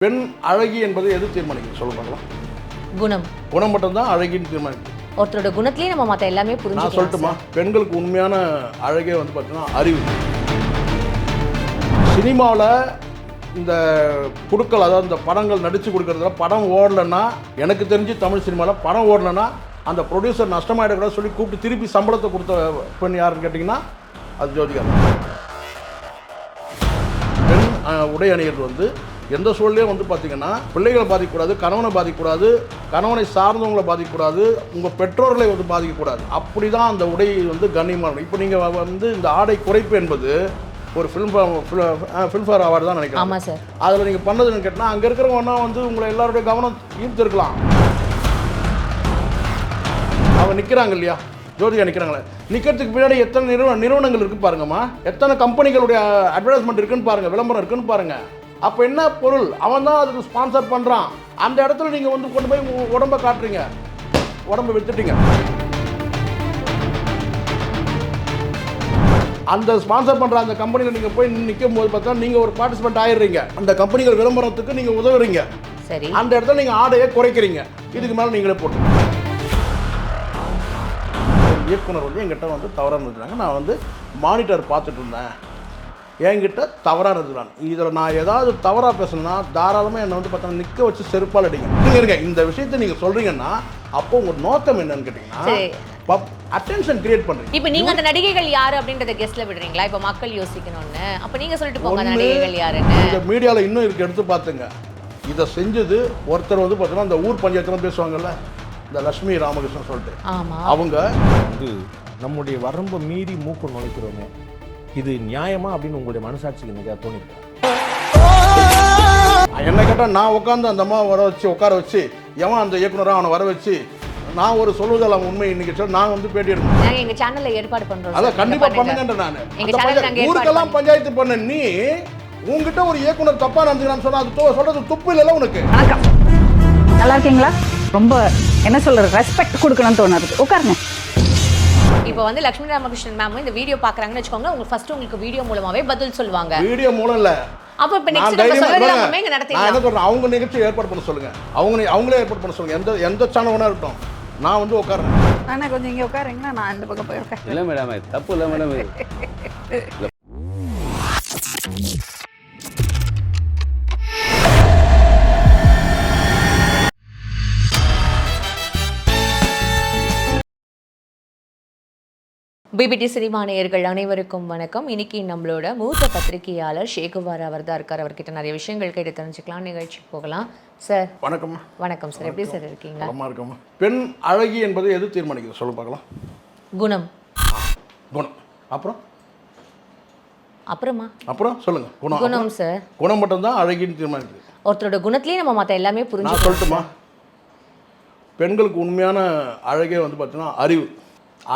பெண் அழகி என்பது எது தீர்மானிக்குது சொல்ல பார்க்கலாம். குணம் குணம் மட்டும்தான் அழகின்னு தீர்மானிக்குது. ஒருத்தரோட குணத்திலேயே நம்ம மற்ற எல்லாமே நான் புரிஞ்சுக்கலாம். சொல்லட்டுமா, பெண்களுக்கு உண்மையான அழகே வந்து பார்த்தீங்கன்னா அறிவு. சினிமாவில் இந்த குடுக்கல், அதாவது இந்த படங்கள் நடித்து கொடுக்கறதுல படம் ஓடலைன்னா, எனக்கு தெரிஞ்சு தமிழ் சினிமாவில் படம் ஓடலைன்னா அந்த ப்ரொடியூசர் நஷ்டமாயிடக்கூடாது சொல்லி கூப்பிட்டு திருப்பி சம்பளத்தை கொடுத்த பெண் யாருன்னு கேட்டிங்கன்னா அது ஜோதிகா. பெண் உடை அணிகிறது வந்து எந்த சூழலையும் வந்து பார்த்தீங்கன்னா பிள்ளைகளை பாதிக்கக்கூடாது, கணவனை பாதிக்கக்கூடாது, கணவனை சார்ந்தவங்களை பாதிக்கக்கூடாது, உங்கள் பெற்றோர்களை வந்து பாதிக்கக்கூடாது. அப்படி தான் அந்த உடை வந்து கண்ணியமான. இப்போ நீங்கள் வந்து இந்த ஆடை குறைப்பு என்பது ஒரு ஃபில்ம்ஃபேர் அவார்டு தான் நினைக்கிறேன். ஆமாம் சார். அதில் நீங்கள் பண்ணதுன்னு கேட்டால் அங்கே இருக்கிறவங்கன்னா வந்து உங்களை எல்லாருடைய கவனம் ஈர்த்திருக்கலாம். அவங்க நிற்கிறாங்க இல்லையா, ஜோதிகா நிற்கிறாங்களே, நிற்கிறதுக்கு பின்னாடி எத்தனை நிறுவனங்கள் இருக்குது பாருங்கம்மா, எத்தனை கம்பெனிகளுடைய அட்வர்டைஸ்மெண்ட் இருக்குன்னு பாருங்கள், விளம்பரம் இருக்குன்னு பாருங்கள். அப்போ என்ன பொருள், அவன் தான் அதுக்கு ஸ்பான்சர் பண்ணுறான். அந்த இடத்துல நீங்கள் வந்து கொண்டு போய் உடம்பை காட்டுறீங்க, உடம்பை வித்துட்டீங்க. அந்த ஸ்பான்சர் பண்ணுற அந்த கம்பெனியில் நீங்கள் போய் நிற்கும் போது பார்த்தா நீங்கள் ஒரு பார்ட்டிசிபெண்ட் ஆயிடுறீங்க. அந்த கம்பெனிகள் விளம்பரத்துக்கு நீங்கள் உதவுறீங்க. சரி, அந்த இடத்துல நீங்கள் ஆடையை குறைக்கிறீங்க. இதுக்கு மேலே நீங்களே போட்டு இயக்குனர் வந்து என்கிட்ட வந்து தவறாக இருந்துட்டாங்க. நான் வந்து மானிட்டர் பார்த்துட்டு இருந்தேன், என்கிட்ட தவறாக இருந்துட்டான். இதில் நான் ஏதாவது தவறாக பேசணும்னா தாராளமாக என்னை வந்து பார்த்தா நிற்க வச்சு செருப்பால் அடிங்க. நீங்கள் இருங்க, இந்த விஷயத்தை நீங்கள் சொல்கிறீங்கன்னா அப்போ உங்கள் நோக்கம் என்னன்னு கேட்டிங்கன்னா அட்டென்ஷன் கிரியேட் பண்ணுறீங்க. இப்போ நீங்கள் அந்த நடிகைகள் யார் அப்படின்றத கெஸ்ட்ல விடுறீங்களா? இப்போ மக்கள் யோசிக்கணும்னு. அப்போ நீங்கள் சொல்லிட்டு போங்க அந்த நடிகைகள் யாருன்னு. இந்த மீடியாவில் இன்னும் இருக்கு, எடுத்து பார்த்துங்க. இதை செஞ்சது ஒருத்தர் வந்து பார்த்தீங்கன்னா இந்த ஊர் பஞ்சாயத்தில் பேசுவாங்கல்ல, இந்த லட்சுமி ராமகிருஷ்ணன் சொல்லிட்டு, அவங்க வந்து நம்முடைய வரம்பை மீறி மூக்கு நுழைக்கிறோமே, இது நியாயமா அப்படின்னு உங்களுடைய மனசாட்சிக்கு இன்னைக்கு தோணிருக்கு? என்ன கேட்டால் நான் உட்காந்து அந்த அம்மா உட்கார வச்சு எவன் அந்த இயக்குனராக அவனை வர வச்சு நான் ஒரு சொல்வதில் அவன் உண்மை இன்னைக்கு சொல்லி நான் வந்து பேட்டி எடுக்கணும். எங்க சேனல்ல ஏற்பாடு பண்றோம். அதான் கண்டிப்பாக பண்ணுங்கன்ற. நான் ஊருக்கெல்லாம் பஞ்சாயத்து பண்ண நீ உங்ககிட்ட ஒரு இயக்குனர் தப்பா நடந்துக்கிறான்னு சொன்னா அது சொல்றது துப்பு இல்லைல்ல உனக்கு? வணக்கம், நல்லா இருக்கீங்களா? ரொம்ப என்ன சொல்றது, ரெஸ்பெக்ட் கொடுக்கணும்னு தோணுது. உட்காருங்க. இப்போ வந்து லட்சுமி ராமகிருஷ்ணன் மேம் இந்த வீடியோ பார்க்கறாங்கன்னு வெச்சுக்கோங்க. உங்களுக்கு ஃபர்ஸ்ட் உங்களுக்கு வீடியோ மூலமாவே பதில் சொல்வாங்க. வீடியோ மூலம் இல்ல. அப்ப இப்ப நெக்ஸ்ட் நம்ம சொல்றதெல்லாம் இங்க நடத்திடலாம். நான் என்ன சொல்றேன், அவங்க நிகழ்ச்சி ஏற்பாடு பண்ண சொல்லுங்க. அவங்களே ஏற்பாடு பண்ண சொல்லுங்க. எந்த சேனல் வேணா இருக்கட்டும், நான் வந்து உட்கார்றேன். அண்ணா கொஞ்சம் இங்கே உட்காருங்களா, நான் இந்த பக்கம் போய் உட்காரு. இல்லை மேடம், தப்பு இல்லை மேடம். பிபிடி சினிமா நேயர்கள் அனைவருக்கும் வணக்கம். இன்னைக்கு நம்மளோட மூத்த பத்திரிகையாளர் ஷேகுவார் அவர் தான் இருக்கார். அவர்கிட்ட நிறைய விஷயங்கள் கேட்டு தெரிஞ்சுக்கலாம். நிகழ்ச்சிக்கு போகலாம். சார் வணக்கம். வணக்கம் சார், எப்படி சார் இருக்கீங்க? நல்லா இருக்கோம். பெண் அழகி என்பது எது தீர்மானிக்குது சொல்ல பார்க்கலாம். குணம். குணம். அப்புறம் சொல்லுங்க. குணம் சார். குணம் மட்டும்தான் அழகின்னு தீர்மானிக்குது. ஒருத்தரோட குணத்திலேயே நம்ம மற்ற எல்லாமே நான் புரிஞ்சுக்கலாம். சொல்லட்டுமா, பெண்களுக்கு உண்மையான அழகே வந்து பார்த்தீங்கன்னா அறிவு.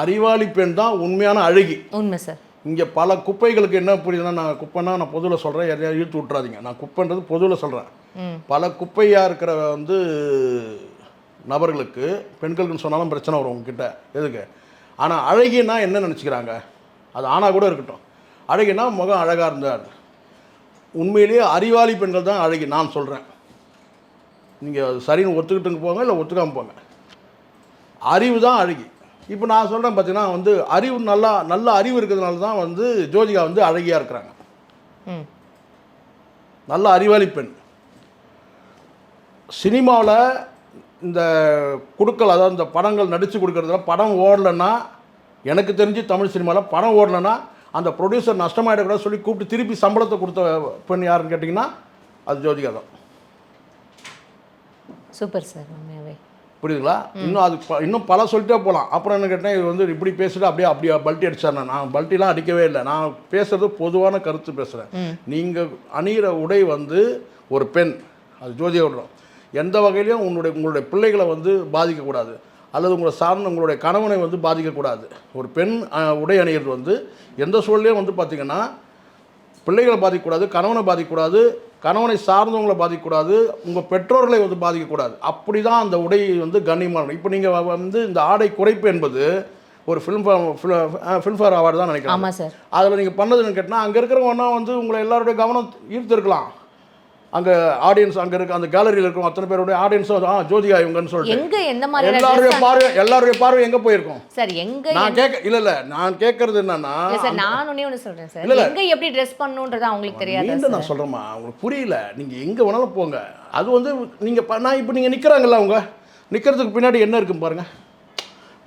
அறிவாளி பெண் தான் உண்மையான அழகி. உண்மை சார். இங்கே பல குப்பைகளுக்கு என்ன புரியுதுன்னா, நான் குப்பைன்னா நான் பொதுவில் சொல்கிறேன், யாரையாவது இழுத்து விட்றாதீங்க. நான் குப்பைன்றது பொதுவில் சொல்கிறேன். பல குப்பையாக இருக்கிற வந்து நபர்களுக்கு பெண்களுக்குன்னு சொன்னாலும் பிரச்சனை வரும் உங்ககிட்ட. எதுக்கு? ஆனால் அழகின்னா என்ன நினச்சிக்கிறாங்க, அது ஆணாக கூட இருக்கட்டும். அழகினா முகம் அழகாக இருந்தால். உண்மையிலேயே அறிவாளி பெண்கள் தான் அழகி. நான் சொல்கிறேன், நீங்கள் சரின்னு ஒத்துக்கிட்டுங்க போங்க, இல்லை ஒத்துக்காமல் போங்க. அறிவு தான் அழகி. இப்போ நான் சொல்கிறேன் பார்த்தீங்கன்னா வந்து அறிவு நல்ல அறிவு இருக்கிறதுனால தான் வந்து ஜோதிகா வந்து அழகியாக இருக்கிறாங்க. நல்ல அறிவாளி பெண். சினிமாவில் இந்த குடுக்கல், அதாவது இந்த படங்கள் நடித்து கொடுக்கறதுல படம் ஓடலைன்னா, எனக்கு தெரிஞ்சு தமிழ் சினிமாவில் படம் ஓடலைன்னா அந்த ப்ரொடியூசர் நஷ்டமாயிடக்கூடாது சொல்லி கூப்பிட்டு திருப்பி சம்பளத்தை கொடுத்த பெண் யாருன்னு கேட்டிங்கன்னா அது ஜோதிகா தான். சூப்பர் சார், உண்மையாகவே புரியுதுங்களா? இன்னும் பல சொல்லிட்டே போகலாம். அப்புறம் என்ன கேட்டேன், இது வந்து இப்படி பேசிட்டு அப்படியே பல்ட்டி அடிச்சார். நான் பல்ட்டிலாம் அடிக்கவே இல்லை. நான் பேசுகிறது பொதுவான கருத்து பேசுகிறேன். நீங்கள் அணிகிற உடை வந்து ஒரு பெண், அது ஜோதிகா விடுறோம், எந்த வகையிலையும் உங்களுடைய பிள்ளைகளை வந்து பாதிக்கக்கூடாது, அல்லது உங்களை சார்ந்த உங்களுடைய கணவனை வந்து பாதிக்கக்கூடாது. ஒரு பெண் உடை அணிகிறது வந்து எந்த சூழலையும் வந்து பார்த்திங்கன்னா பிள்ளைகளை பாதிக்கக்கூடாது, கணவனை பாதிக்கக்கூடாது, கணவனை சார்ந்தவங்களை பாதிக்கக்கூடாது, உங்கள் பெற்றோர்களை வந்து பாதிக்கக்கூடாது. அப்படி தான் அந்த உடை வந்து கண்ணியமான. இப்போ நீங்கள் வந்து இந்த ஆடை குறைப்பு என்பது ஒரு ஃபில்ம்ஃபேர் அவார்டு தான் நினைக்கிறேன். ஆமாம் சார். அதில் நீங்கள் பண்ணதுன்னு கேட்டால் அங்கே இருக்கிறவங்கன்னா வந்து உங்களை எல்லாருடைய கவனம் ஈர்த்திருக்கலாம். அங்கே ஆடியன்ஸ் அங்கே இருக்க அந்த கேலரியில் இருக்கும் அத்தனை பேருடைய ஆடியன்ஸும் ஜோதிகா இவங்கன்னு சொல்லிட்டு எங்க எந்த மாதிரி எல்லாருடைய பார்வை எங்கே போயிருக்கும் சார்? எங்க நான் இல்லை நான் கேட்கறது என்னன்னா சார், நான் ஒண்ணு சொல்றேன் சார், எங்க எப்படி ட்ரெஸ் பண்ணணும்ன்றது அவங்களுக்கு தெரியாது. மீண்டும் நான் சொல்கிறேம்மா, உங்களுக்கு புரியல. நீங்கள் எங்கே வேணாலும் போங்க, அது வந்து நீங்கள் நான் இப்போ நீங்கள் நிற்கிறாங்கல்ல, அவங்க நிற்கிறதுக்கு பின்னாடி என்ன இருக்குன்னு பாருங்கள்.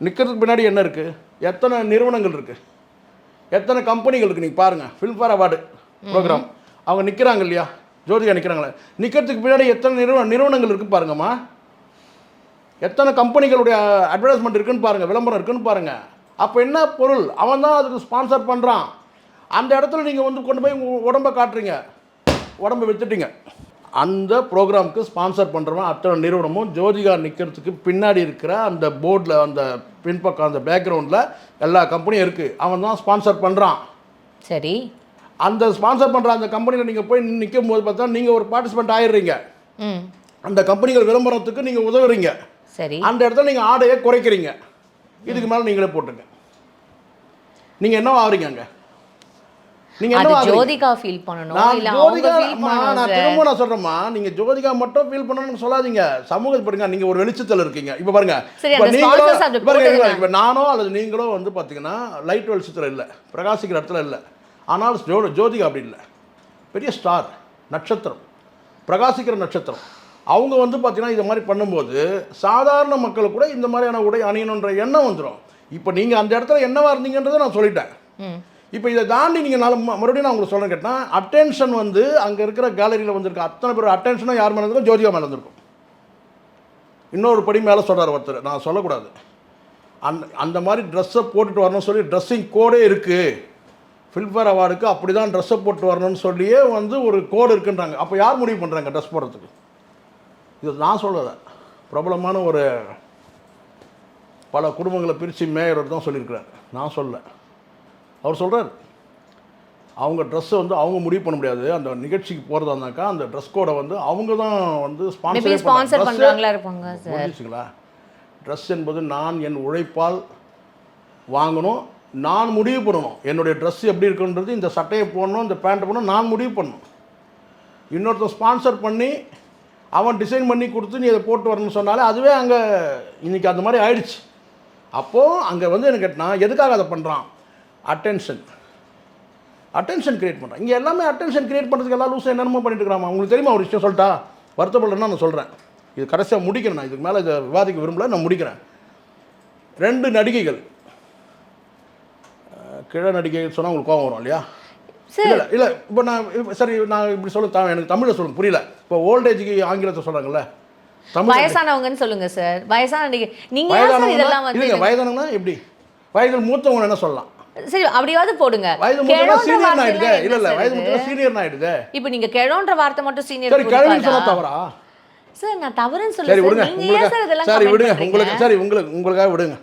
நிற்கிறதுக்கு பின்னாடி என்ன இருக்குது, எத்தனை நிறுவனங்கள் இருக்குது, எத்தனை கம்பெனிகள் இருக்குது, நீங்கள் பாருங்கள். ஃபில்ம்ஃபேர் அவார்டு ப்ரோக்ராம் அவங்க நிற்கிறாங்க இல்லையா, ஜோதிகா நிற்கிறாங்களே, நிற்கிறதுக்கு பின்னாடி எத்தனை நிறுவனங்கள் இருக்குது பாருங்கம்மா, எத்தனை கம்பெனிகளுடைய அட்வர்டைஸ்மெண்ட் இருக்குன்னு பாருங்கள், விளம்பரம் இருக்குன்னு பாருங்கள். அப்போ என்ன பொருள், அவன் தான் அதுக்கு ஸ்பான்சர் பண்ணுறான். அந்த இடத்துல நீங்கள் வந்து கொண்டு போய் உங்கள் உடம்பை காட்டுறீங்க, உடம்பை வித்துட்டீங்க. அந்த ப்ரோக்ராமுக்கு ஸ்பான்சர் பண்ணுறவன் அத்தனை நிறுவனமும் ஜோதிகா நிற்கிறதுக்கு பின்னாடி இருக்கிற அந்த போர்டில், அந்த பின்பக்கம், அந்த பேக்ரவுண்டில் எல்லா கம்பெனியும் இருக்குது. அவன் தான் ஸ்பான்சர் பண்ணுறான். சரி, அந்த ஸ்பான்சர் பண்ணுற அந்த கம்பெனியில் நீங்கள் போய் நிற்கும் போது பார்த்தா நீங்கள் ஒரு பார்ட்டிசிபெண்ட் ஆயிடுறீங்க. அந்த கம்பெனிகள் விளம்பரத்துக்கு நீங்கள் உதவுறீங்க. சரி, அந்த இடத்துல நீங்கள் ஆடையை குறைக்கிறீங்க. இதுக்கு மேலே நீங்களே போட்டுங்க. நீங்கள் என்ன ஆகுறீங்க அங்கே? நீங்கள் என்ன ஜோதிகா ஃபீல் பண்ணணும் இல்ல ஜோதிகா? அவங்க ஃபீல் பண்ணணும். நான் திரும்ப நான் சொல்கிறேம்மா, நீங்கள் ஜோதிகா மட்டும் ஃபீல் பண்ணணும்னு சொல்லாதீங்க. சமூகத்தில் பாருங்க, நீங்கள் ஒரு வெளிச்சத்தில் இருக்கீங்க. இப்போ பாருங்க, இப்போ நீங்களும் இப்போ நானோ அல்லது நீங்களோ வந்து பார்த்தீங்கன்னா லைட் வெளிச்சத்தில் இல்லை, பிரகாசிக்கிற இடத்துல இல்லை. ஆனால் ஜோதிகா அப்படி இல்லை, பெரிய ஸ்டார், நட்சத்திரம், பிரகாசிக்கிற நட்சத்திரம். அவங்க வந்து பார்த்தீங்கன்னா இது மாதிரி பண்ணும்போது சாதாரண மக்கள் கூட இந்த மாதிரியான உடை அணியணுன்ற எண்ணம் வந்துடும். இப்போ நீங்கள் அந்த இடத்துல என்னவா இருந்தீங்கன்றதை நான் சொல்லிட்டேன். இப்போ இதை தாண்டி நீங்கள் மறுபடியும் நான் உங்களுக்கு சொல்ல கேட்டால், அட்டென்ஷன் வந்து அங்கே இருக்கிற கேலரியில் வந்திருக்க அத்தனை பேர் அட்டென்ஷனாக யார் மேலே இருந்திருக்கும், ஜோதிகா மேலே இருந்திருக்கும். இன்னொரு படி மேலே சொல்கிறார் ஒருத்தர், நான் சொல்லக்கூடாது, அந்த மாதிரி ட்ரெஸ்ஸை போட்டுட்டு வரணும்னு சொல்லி ட்ரெஸ்ஸிங் கோடே இருக்குது. ஃபில்ம்ஃபேர் அவார்டுக்கு அப்படி தான் ட்ரெஸ்ஸை போட்டு வரணும்னு சொல்லியே வந்து ஒரு கோடு இருக்குன்றாங்க. அப்போ யார் முடிவு பண்ணுறாங்க ட்ரெஸ் போடுறதுக்கு? இது நான் சொல்லலை, பிரபலமான ஒரு பல குடும்பங்களை பிரித்து மேயர் தான் சொல்லியிருக்கிறார், நான் சொல்லலை. அவர் சொல்கிறார், அவங்க ட்ரெஸ்ஸை வந்து அவங்க முடிவு பண்ண முடியாது. அந்த நிகழ்ச்சிக்கு போகிறதா இருந்தாக்கா அந்த ட்ரெஸ் கோடை வந்து அவங்க தான் வந்து ஸ்பான்சர் பண்ணுறாங்களா இருப்பாங்க. புரிஞ்சுங்களா? ட்ரெஸ் என்பது நான் என் உழைப்பால் வாங்கணும், நான் முடிவு பண்ணணும். என்னுடைய ட்ரெஸ் எப்படி இருக்குன்றது, இந்த சட்டையை போடணும், இந்த பேண்ட்டை போடணும், நான் முடிவு பண்ணணும். இன்னொருத்தர் ஸ்பான்சர் பண்ணி அவன் டிசைன் பண்ணி கொடுத்து நீ அதை போட்டு வரணும்னு சொன்னாலே அதுவே அங்கே இன்றைக்கி அந்த மாதிரி ஆயிடுச்சு. அப்போது அங்கே வந்து என்ன கேட்டால் எதுக்காக அதை பண்ணுறான்? அட்டென்ஷன் கிரியேட் பண்ணுறான். இங்கே எல்லாமே அட்டென்ஷன் கிரியேட் பண்ணுறதுக்கு எல்லா லூஸும் என்னென்னமோ பண்ணிட்டு இருக்கிறாமா. உங்களுக்கு தெரியுமா ஒரு விஷயம் சொல்லிட்டா? வருத்தப்படலன்னா நான் சொல்கிறேன், இது கடைசியாக முடிக்கிறேன். நான் இதுக்கு மேலே இதை விவாதிக்க விரும்பல, நான் முடிக்கிறேன். 2 நடிகைகள், கிழ நடிகைகள் சொன்னால் உங்களுக்கு கோபம் வரும் இல்லையா? இல்லை இப்போ நான் இப்படி சொல்ல, எனக்கு தமிழில் சொல்லுங்க, புரியல. இப்போ ஓல்டேஜுக்கு ஆங்கிலத்தை சொல்கிறாங்கல்ல, வயசானவங்கன்னு சொல்லுங்க சார். வயதானவங்கன்னா எப்படி? வயதில் மூத்தவங்க என்ன சொல்லலாம்? சரி, அப்படியாவது போடுங்க. வயது மூத்தவங்க சீனியர் ஆயிடுது. இல்ல வயது மூத்தவங்க சீனியர் ஆயிடுது. இப்போ நீங்க கிழோன்ற வார்த்தை மட்டும் சீனியர். சரி, கிழவன் சொன்னா தவறா? சார் நான் தவறுன்னு சொல்ல. சரி விடுங்க, உங்களுக்காக விடுங்க.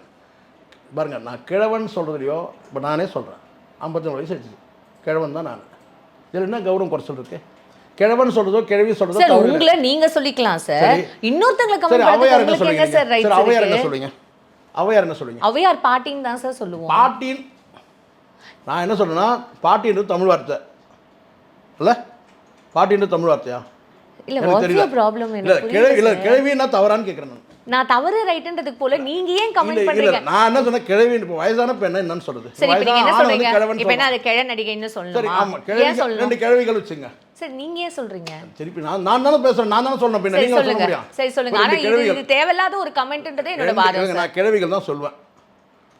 பாருங்க, நான் கிழவன் சொல்றதுலையோ இப்போ நானே சொல்றேன், 54 வயசு ஆச்சு, கிழவன் தான் நான். இதில் என்ன கௌரவம் குறைச்சல் இருக்கு? கிழவன் சொல்றதோ கிழவி சொல்றதோ சார் உங்களை நீங்க சொல்லிக்கலாம் சார். இன்னொருத்தங்களை கமெண்ட் அவையார் என்ன பண்ணுங்க சார். ரைட், அவையார் என்ன சொல்லுங்க? அவையார் என்ன சொல்லுங்க? அவையார் பாட்டின்னு தான் சார் சொல்லுவோம். பாட்டின் நான் என்ன சொல்றேன்னா, பாட்டின்றது தமிழ் வார்த்தை இல்ல? பாட்டின்றது தமிழ் வார்த்தையா? இல்ல, வாட்ஸ் ப்ராப்ளம்? இல்ல கிழவின்னா தவறான்னு கேக்குறேன். நான் தவறு ரைட்ன்றதுக்கு போல நீங்க ஏன் கமெண்ட் பண்றீங்க? நான் என்ன சொன்னேன், கிழவி இப்போ வயசான பெண்ண என்னன்னு சொல்றது? சரி, இப்போ என்ன சொல்றீங்க? இப்போ என்ன அது கிழ நடிகைன்னு சொல்லணுமா? சரி, ஆமா, கிழவி 2 கிழவிகள் வச்சுங்க. சரி, நீங்க ஏன் சொல்றீங்க? திருப்பி நான் தான பேசுறேன், நான் தான சொல்றேன், பின்ன நீங்க சொல்ல முடியும். சரி சொல்லுங்க. ஆனா இது தேவையில்லாத ஒரு கமெண்ட்ன்றதே என்னோட வாதம். நான் கிழவிகள் தான் சொல்வேன்.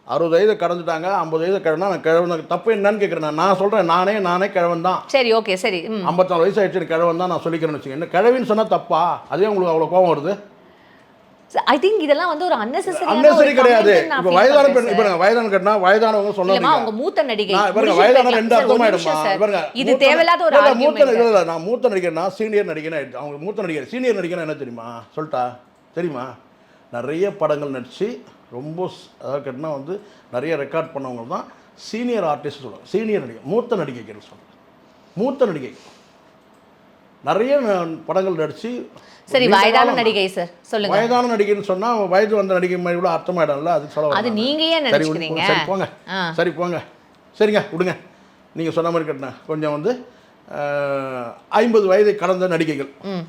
60 வயது கடந்துட்டாங்க, 50 வயது கடந்தா நான் கிழவன். தப்பு என்னன்னு கேட்குறேன். நான் சொல்கிறேன், நானே கிழவன் தான். சரி, ஓகே, சரி. 54 வயசு ஆயிடுச்சு, கிழவன் தான் நான் சொல்லிக்கிறேன்னு வச்சுக்கோங்க. என்ன கிழவின்னு சொன்னால் தப்பா? அதே உங்களுக்கு அவ்வளோ கோபம் வருது? ஐ திங்க் இதெல்லாம் வந்து ஒரு அன்னெசரி கிடையாது. இப்போ வயதான பெண், இப்போ வயதான கேட்டா வயதானவங்க சொன்னாங்க, அவங்க மூத்த நடிகை. பாருங்க, வயதான 2 அர்த்தமாயிடுமா? பாருங்க, இது தேவையில்லாத ஒரு மூத்த இல்ல, நான் மூத்த நடிகர்னா சீனியர் நடிகனா ஆயிடுச்சு. அவங்க மூத்த நடிகர். சீனியர் நடிகனா என்ன தெரியுமா? சொல்லிட்டா தெரியுமா? நிறைய படங்கள் நடிச்சு ரொம்ப, அதாவது கேட்டினா வந்து நிறைய ரெக்கார்ட் பண்ணவங்க தான் சீனியர் ஆர்டிஸ்ட் சொல்லுவாங்க. சீனியர் நடிகை, மூத்த நடிகைகள் சொல்லுவாங்க. மூத்த நடிகை நிறைய படங்கள் நடிச்சு. சரி, வயதான நடிகை சார் சொல்லுங்க. வயதான நடிகைன்னு சொன்னா வயது வந்த நடிகை மாதிரி கூட அர்த்தமாயிடும்ல, அதுக்கு சொல்ல. அது நீங்க ஏன் நினைக்கிறீங்க? சரி போங்க, சரிங்க, விடுங்க. நீங்க சொன்ன மாதிரி கேட்டேன், கொஞ்சம் வந்து 50 வயதை கடந்த நடிகைகள். ம்.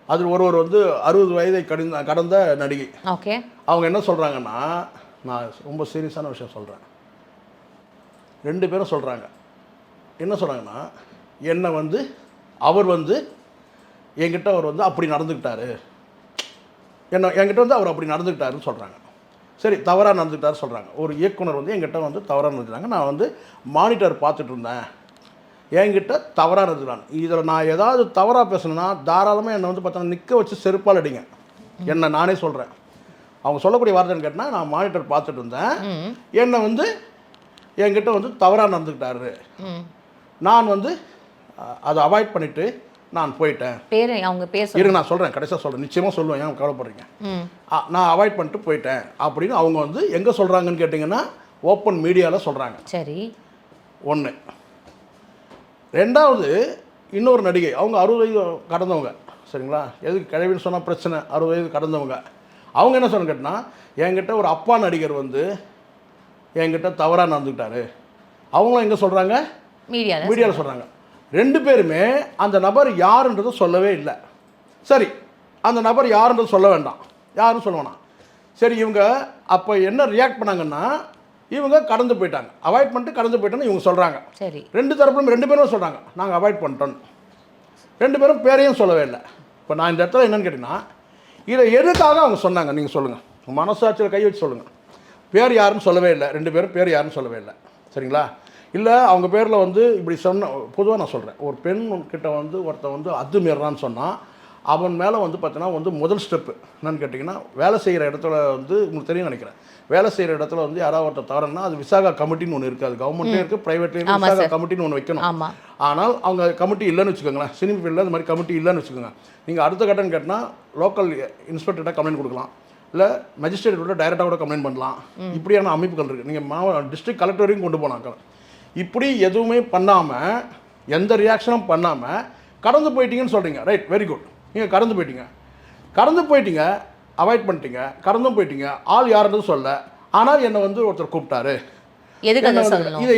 அதில் ஒருவர் வந்து 60 வயதை கடந்த நடிகை. ஓகே. அவங்க என்ன சொல்கிறாங்கன்னா, நான் ரொம்ப சீரியஸான விஷயம் சொல்கிறேன். 2 பேரும் சொல்கிறாங்க. என்ன சொல்கிறாங்கன்னா, என்னை வந்து அவர் வந்து என்கிட்ட அவர் வந்து அப்படி நடந்துக்கிட்டாரு, என்கிட்ட வந்து அவர் அப்படி நடந்துக்கிட்டாருன்னு சொல்கிறாங்க. சரி, தவறாக நடந்துக்கிட்டாரு சொல்கிறாங்க. ஒரு இயக்குனர் வந்து என்கிட்ட வந்து தவறாக நடந்துட்டாங்க, நான் வந்து மானிட்டர் பார்த்துட்டு இருந்தேன், என்கிட்ட தவறாக நடந்துக்கிறாங்க. இதில் நான் ஏதாவது தவறாக பேசணுன்னா தாராளமாக என்னை வந்து பார்த்தோன்னா நிற்க வச்சு செருப்பால் அடிங்க. என்னை நானே சொல்கிறேன். அவங்க சொல்லக்கூடிய வார்த்தைன்னு கேட்டால், நான் மானிட்டர் பார்த்துட்டு இருந்தேன், என்னை வந்து என்கிட்ட வந்து தவறாக நடந்துக்கிட்டாரு, நான் வந்து அதை அவாய்ட் பண்ணிவிட்டு நான் போயிட்டேன். பேர் அவங்க பேச இருங்க, நான் சொல்கிறேன், கடைசியாக சொல்கிறேன், நிச்சயமாக சொல்லுவேன், ஏன் கவலைப்படுறீங்க. நான் அவாய்ட் பண்ணிட்டு போயிட்டேன் அப்படின்னு அவங்க வந்து எங்கே சொல்கிறாங்கன்னு கேட்டிங்கன்னா, ஓப்பன் மீடியாவில் சொல்கிறாங்க. சரி. 1. 2வது இன்னொரு நடிகை, அவங்க 60 வயது கடந்தவங்க. சரிங்களா, எதுக்கு கிழவின்னு சொன்னால் பிரச்சனை, 60 வயது கடந்தவங்க. அவங்க என்ன சொன்னு கேட்டால், என்கிட்ட ஒரு அப்பா நடிகர் வந்து என்கிட்ட தவறாக நடந்துக்கிட்டாரு. அவங்களும் எங்கே சொல்கிறாங்க, மீடியாவில் சொல்கிறாங்க. 2 பேருமே அந்த நபர் யாருன்றதை சொல்லவே இல்லை. சரி, அந்த நபர் யாருன்றது சொல்ல வேண்டாம், யாரும் சொல்ல வேணாம். சரி, இவங்க அப்போ என்ன ரியாக்ட் பண்ணாங்கன்னா, இவங்க கடந்து போயிட்டாங்க, அவாய்ட் பண்ணிட்டு கடந்து போயிட்டோன்னு இவங்க சொல்கிறாங்க. சரி. 2 தரப்புலும் 2 பேரும் சொல்கிறாங்க, நாங்கள் அவாய்ட் பண்ணிட்டோம். 2 பேரும் பேரையும் சொல்லவே இல்லை. இப்போ நான் இந்த இடத்துல என்னென்னு கேட்டிங்கன்னா, இதை எதுக்காக அவங்க சொன்னாங்க நீங்கள் சொல்லுங்கள், மனசாட்சியில் கை வச்சு சொல்லுங்கள். பேர் யாருன்னு சொல்லவே இல்லை, 2 பேரும் பேர் யாருன்னு சொல்லவே இல்லை. சரிங்களா, இல்லை அவங்க பேரில் வந்து இப்படி சொன்ன, பொதுவாக நான் சொல்கிறேன், ஒரு பெண் கிட்ட வந்து ஒருத்தன் வந்து அத்துமீறான்னு சொன்னால், அவன் மேலே வந்து பார்த்தீங்கன்னா வந்து முதல் ஸ்டெப்பு என்னன்னு கேட்டிங்கன்னா, வேலை செய்கிற இடத்துல வந்து உங்களுக்கு தெரியும் நினைக்கிறேன், வேலை செய்கிற இடத்துல வந்து யாராவது ஒருத்தர் தவறுனா அது விசாகா கமிட்டின்னு ஒன்று இருக்குது, அது கவர்மெண்ட்லேயும் இருக்குது, ப்ரைவேட்லேயும் விசாகா கமிட்டின்னு ஒன்று வைக்கணும். ஆனால் அவங்க கமிட்டி இல்லைன்னு வச்சுக்கோங்களேன், சினிமா ஃபீல்டில் அது மாதிரி கமிட்டி இல்லைன்னு வச்சுக்கோங்க, நீங்கள் அடுத்த கட்டன்னு கேட்டால் லோக்கல் இன்ஸ்பெக்டர்கிட்ட கம்ப்ளைண்ட் கொடுக்கலாம், இல்லை மேஜிஸ்ட்ரேட் கூட டைரெக்டாக கூட கம்ப்ளைண்ட் பண்ணலாம். இப்படியான அமைப்புகள் இருக்குது. நீங்கள் டிஸ்ட்ரிக்ட் கலெக்டர் வரைக்கும் கொண்டு போனாங்க. இப்படி எதுவுமே பண்ணாமல், எந்த ரியாக்ஷனும் பண்ணாமல் கடந்து போயிட்டீங்கன்னு சொல்கிறீங்க. Right, very good. நீங்கள் கடந்து போயிட்டீங்க, அவாய்ட் பண்ணிட்டீங்க, கடந்தும் போயிட்டீங்க, ஆள் யாருன்றது சொல்ல. ஆனால் என்னை வந்து ஒருத்தர் கூப்பிட்டாரு, இதை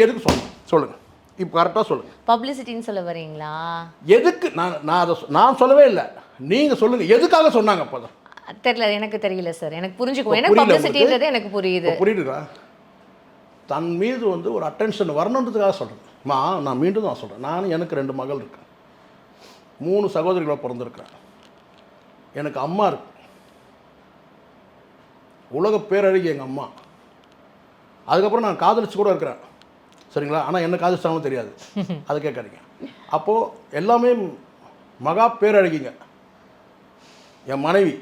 எதுக்கு சொல்லணும் சொல்லுங்கள், இப்போ கரெக்டாக சொல்லுங்கள். பப்ளிசிட்டின்னு சொல்ல வரீங்களா? எதுக்கு? நான் சொல்லவே இல்லை, நீங்கள் சொல்லுங்கள், எதுக்காக சொன்னாங்க? அப்போ தான் தெரியல, எனக்கு தெரியல சார், எனக்கு புரிஞ்சுக்குவோம், எனக்கு பப்ளிசிட்டின்றது எனக்கு புரியுது. புரியுதுங்களா? தன் மீது வந்து ஒரு அட்டென்ஷன் வரணுன்றதுக்காக சொல்கிறேன். நான் மீண்டும் தான் சொல்கிறேன், எனக்கு 2 மகள் இருக்கு, 3 சகோதரிகளாக பிறந்திருக்கிறேன், எனக்கு அம்மா இருக்கு, உலக பேரழகி எங்கள் அம்மா. அதுக்கப்புறம் நான் காதலிச்சு கூட இருக்கிறேன். சரிங்களா, ஆனால் என்ன காதலிச்சாலும் தெரியாது, அதை கேட்காதீங்க. அப்போது எல்லாமே மகா பேரழகிங்க, என் மனைவி,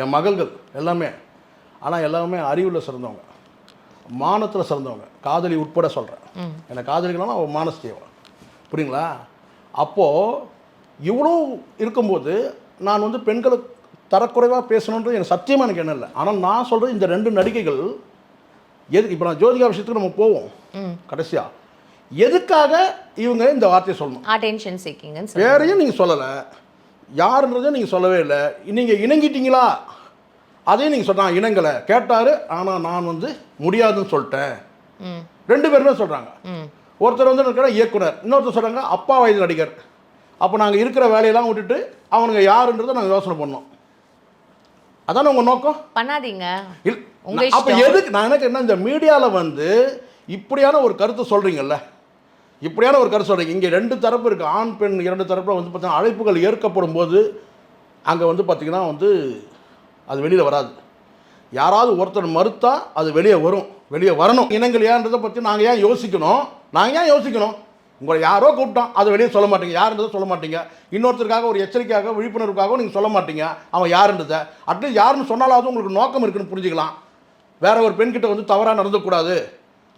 என் மகள்கள் எல்லாமே. ஆனால் எல்லாமே அறிவில் சிறந்தவங்க, மானத்தில் சிறந்தவங்க, காதலி உட்பட சொல்கிறேன். என்னை காதலிக்கலாம் அவள் மானஸ்தேவா, புரியுங்களா? அப்போது இவ்வளோ இருக்கும்போது நான் வந்து பெண்களுக்கு தரக்குறைவாக பேசணுன்றது எனக்கு சத்தியமாக எனக்கு என்ன இல்லை. ஆனால் நான் சொல்கிறது இந்த 2 நடிகைகள் எதுக்கு, இப்போ நான் ஜோதிகா விஷயத்துக்கு நம்ம போவோம் கடைசியாக, எதுக்காக இவங்க இந்த வார்த்தையை சொல்லணும்? Attention seeking. பேரையும் நீங்கள் சொல்லலை, யாருன்றதையும் நீங்கள் சொல்லவே இல்லை. நீங்கள் இணங்கிட்டீங்களா, அதையும் நீங்கள் சொன்னாங்க, இணங்கலை கேட்டார், ஆனால் நான் வந்து முடியாதுன்னு சொல்லிட்டேன். 2 பேருமே சொல்கிறாங்க. ஒருத்தர் வந்து இருக்கிற இயக்குனர், இன்னொருத்தர் சொல்கிறாங்க அப்பா வயது நடிகர். அப்போ நாங்கள் இருக்கிற வேலையெல்லாம் விட்டுட்டு அவனுங்க யாருன்றதை நாங்கள் யோசனை பண்ணோம். அதானே உங்கள் நோக்கம்? பண்ணாதீங்க. அப்போ எதுக்கு நான் எனக்கு என்ன, இந்த மீடியாவில் வந்து இப்படியான ஒரு கருத்து சொல்கிறீங்கல்ல, இப்படியான ஒரு கருத்து சொல்கிறீங்க. இங்கே 2 தரப்பு இருக்குது, ஆண் பெண் 2 தரப்பில் வந்து பார்த்தீங்கன்னா அழைப்புகள் ஏற்கப்படும் போது அங்கே வந்து பார்த்திங்கன்னா வந்து அது வெளியில் வராது. யாராவது ஒருத்தர் மறுத்தா அது வெளியே வரணும். இனங்களையான்றதை பற்றி நாங்கள் ஏன் யோசிக்கணும்? உங்களை யாரோ கூப்பிட்டான், அதை வெளியே சொல்ல மாட்டீங்க, யாருன்றதை சொல்ல மாட்டீங்க. இன்னொருத்தருக்காக ஒரு எச்சரிக்கையாக விழிப்புணர்வுக்காகவும் நீங்கள் சொல்ல மாட்டீங்க அவன் யாருன்றதை. அட்லீஸ்ட் யாருன்னு சொன்னாலாவது உங்களுக்கு நோக்கம் இருக்குன்னு புரிஞ்சுக்கலாம். வேற ஒரு பெண்கிட்ட வந்து தவறாக நடந்துக்கூடாது,